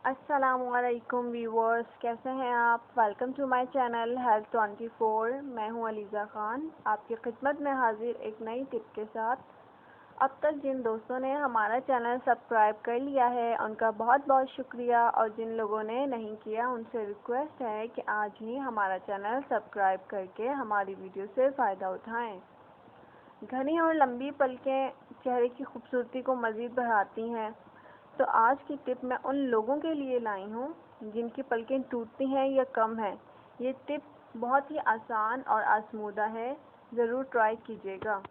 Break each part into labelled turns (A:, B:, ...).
A: अस्सलामुअलैकुम व्यूवर्स, कैसे हैं आप। Welcome to my channel health 24। मैं हूं अलीज़ा ख़ान, आपकी खिदमत में हाजिर एक नई टिप के साथ। अब तक जिन दोस्तों ने हमारा चैनल सब्सक्राइब कर लिया है उनका बहुत बहुत शुक्रिया, और जिन लोगों ने नहीं किया उनसे रिक्वेस्ट है कि आज ही हमारा चैनल सब्सक्राइब करके हमारी वीडियो से फ़ायदा उठाएँ। घनी और लंबी पलकें चेहरे की खूबसूरती को मज़ीद बढ़ाती हैं। तो आज की टिप मैं उन लोगों के लिए लाई हूँ जिनकी पलकें टूटती हैं या कम हैं। ये टिप बहुत ही आसान और आजमूदा है, ज़रूर ट्राई कीजिएगा।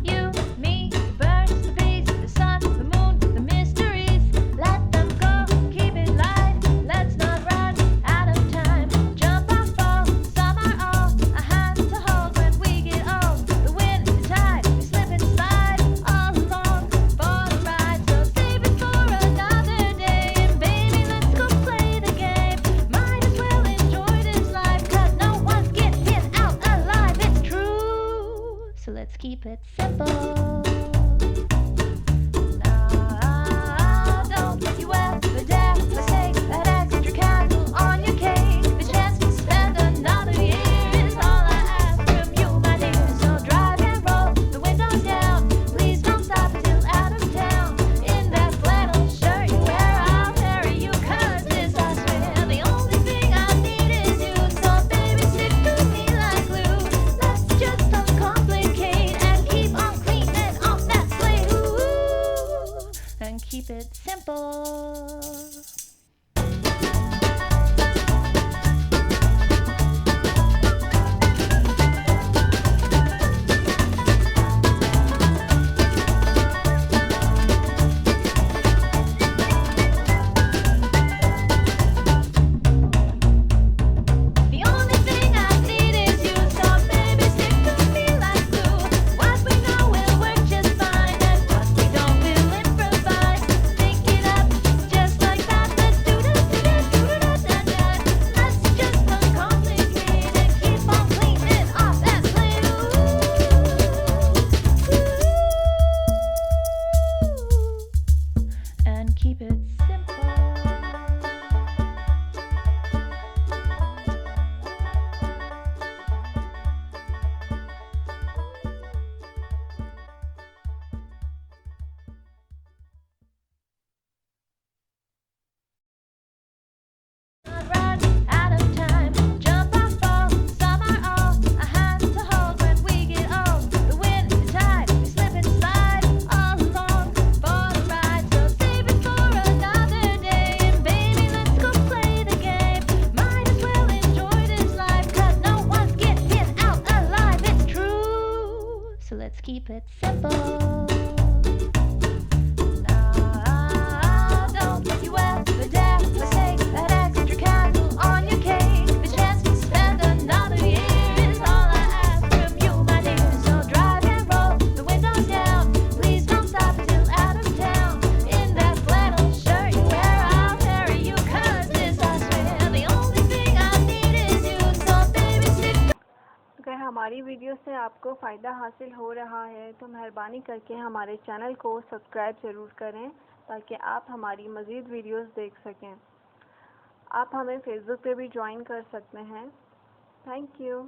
B: You, me, the birds, the bees, the sun, the moon, the mysteries. Let them go, keep it light. Let's not run out of time. Jump or fall, some are all a hand to hold when we get old. The wind, the tide, we slip and slide all along for the ride. So save it for another day, and baby, let's go play the game. Might as well enjoy this life, 'cause no one's getting out alive. It's true, so let's keep it simple. Now, don't you ever dare mistake that extra candle on your cake. The chance to spend another year is all I ask from you, my dear. So drive and roll the windows down. Please don't stop till out of town. In that flannel shirt you wear, I'll marry you, 'cause this I swear, the only thing I need is you. So baby, stick to me like glue. Let's just uncomplicate and keep on cleaning off that slate. Ooh, and keep it simple. The only thing I need is you, so baby, stick to me like glue. What we know will work just fine, and what we don't will improvise. Think it up just like that. Let's do this together, Let's just uncomplicate and keep on cleaning off that slate. Ooh, and keep it simple. Run out of time, jump or fall, some are all a hand to hold when we get old. The wind, the tide, we slip and slide all along for the ride. So save it for another day, and baby, let's go play the game. Might as well enjoy this life, 'cause no one's getting out alive. It's true, so let's keep it simple. Now, don't you ever dare mistake that extra candle on your cake. The chance to spend another year is all I ask from you, my dear. So drive and roll the windows down. Please don't stop till out of town. In that flannel shirt you wear, I'll marry you, 'cause this I swear, the only thing I need is you. So baby, stick.
A: अगर हमारी video से आपको फ़ायदा हासिल हो रहा है तो मेहरबानी करके हमारे चैनल को सब्सक्राइब ज़रूर करें, ताकि आप हमारी मज़ीद वीडियोस देख सकें। आप हमें फेसबुक पे भी ज्वाइन कर सकते हैं। Thank you.